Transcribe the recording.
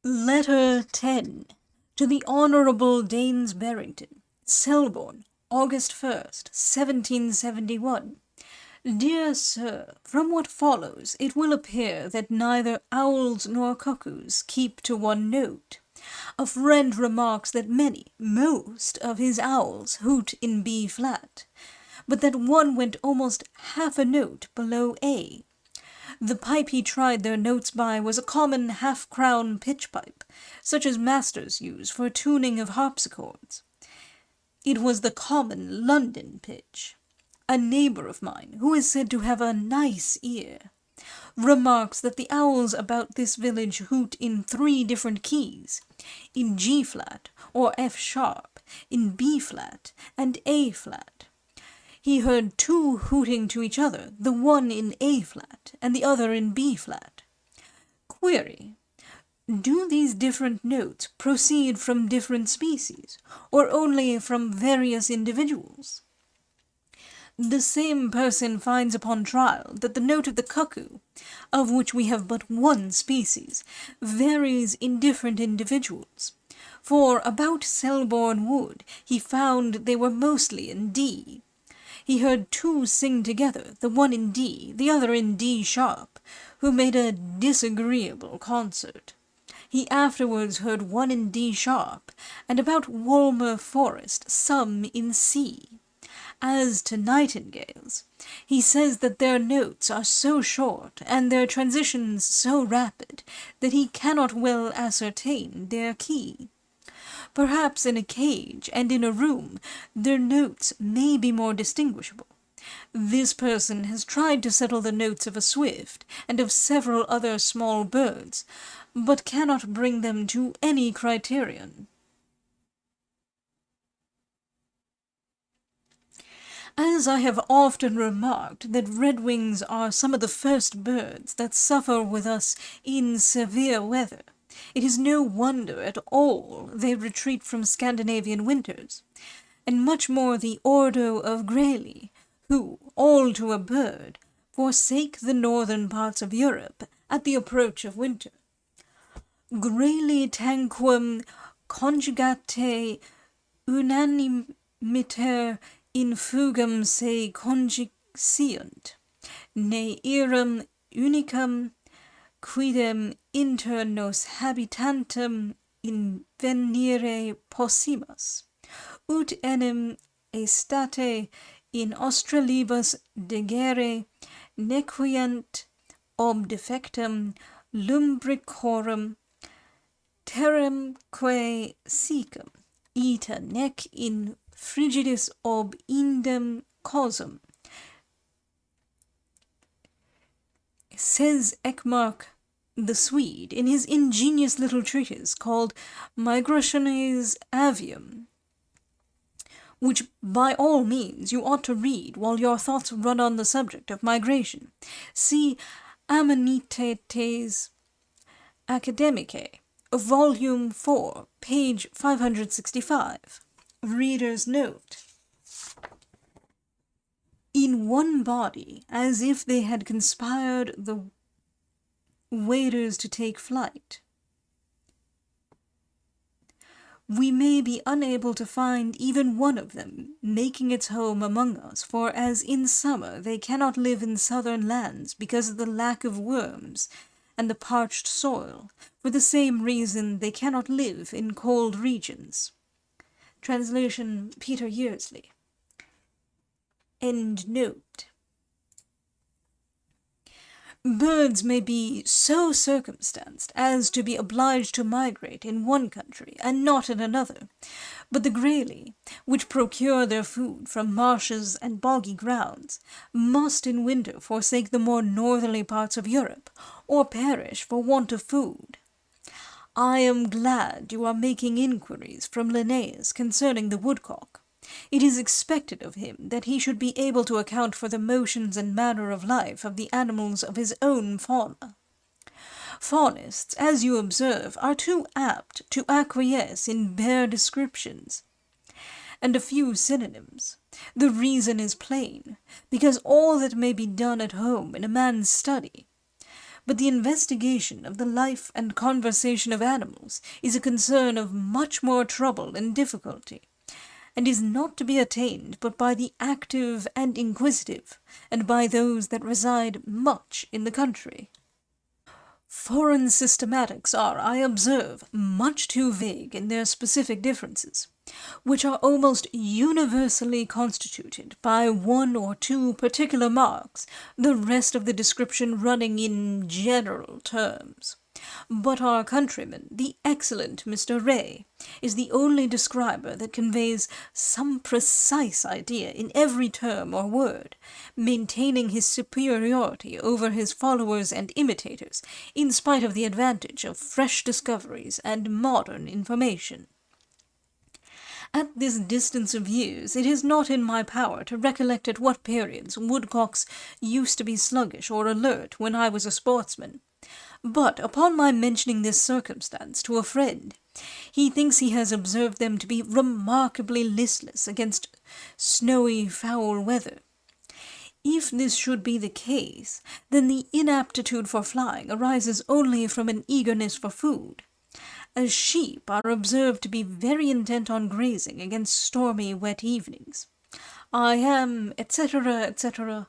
Letter 10. To the Honourable Daines Barrington, Selborne, August 1st, 1771. Dear Sir, from what follows it will appear that neither owls nor cuckoos keep to one note. A friend remarks that most of his owls hoot in B flat, but that one went almost half a note below A. The pipe he tried their notes by was a common half-crown pitch pipe, such as masters use for tuning of harpsichords. It was the common London pitch. A neighbour of mine, who is said to have a nice ear, remarks that the owls about this village hoot in 3 different keys, in G-flat or F-sharp, in B-flat and A-flat. He heard 2 hooting to each other, the one in A-flat and the other in B-flat. Query: do these different notes proceed from different species, or only from various individuals? The same person finds upon trial that the note of the cuckoo, of which we have but 1 species, varies in different individuals. For about Selborne Wood he found they were mostly in D. He heard 2 sing together, the one in D, the other in D-sharp, who made a disagreeable concert. He afterwards heard 1 in D-sharp, and about Walmer Forest some in C. As to nightingales, he says that their notes are so short, and their transitions so rapid, that he cannot well ascertain their key. Perhaps in a cage and in a room their notes may be more distinguishable. This person has tried to settle the notes of a swift and of several other small birds, but cannot bring them to any criterion. As I have often remarked that redwings are some of the first birds that suffer with us in severe weather, it is no wonder at all they retreat from Scandinavian winters, and much more the ordo of grayli, who, all to a bird, forsake the northern parts of Europe at the approach of winter. Grayli tanquam conjugate unanimiter in fugam se conjiciunt, ne iram unicam quidem inter nos habitantem invenire possimus, ut enim estate in australibus degere nequiant ob defectum lumbricorum terramque secum, ita nec in frigidis ob indem causum. Says Ekmark the Swede in his ingenious little treatise called Migrationes Avium, which by all means you ought to read while your thoughts run on the subject of migration. See Amanitetes Academicae, Volume 4, page 565. Reader's note. In one body, as if they had conspired the waders to take flight. We may be unable to find even one of them making its home among us, for as in summer they cannot live in southern lands because of the lack of worms and the parched soil, for the same reason they cannot live in cold regions. Translation Peter Yearsley. End note. Birds may be so circumstanced as to be obliged to migrate in one country and not in another, but the grayli, which procure their food from marshes and boggy grounds, must in winter forsake the more northerly parts of Europe, or perish for want of food. I am glad you are making inquiries from Linnaeus concerning the woodcock. It is expected of him that he should be able to account for the motions and manner of life of the animals of his own fauna. Faunists, as you observe, are too apt to acquiesce in bare descriptions and a few synonyms. The reason is plain, because all that may be done at home in a man's study but the investigation of the life and conversation of animals is a concern of much more trouble and difficulty, and is not to be attained but by the active and inquisitive, and by those that reside much in the country. Foreign systematics are, I observe, much too vague in their specific differences, which are almost universally constituted by one or two particular marks, the rest of the description running in general terms. But our countryman, the excellent Mr. Ray, is the only describer that conveys some precise idea in every term or word, maintaining his superiority over his followers and imitators, in spite of the advantage of fresh discoveries and modern information. At this distance of years, it is not in my power to recollect at what periods woodcocks used to be sluggish or alert when I was a sportsman. But upon my mentioning this circumstance to a friend, he thinks he has observed them to be remarkably listless against snowy foul weather. If this should be the case, then the inaptitude for flying arises only from an eagerness for food, as sheep are observed to be very intent on grazing against stormy wet evenings. I am, etc., etc.,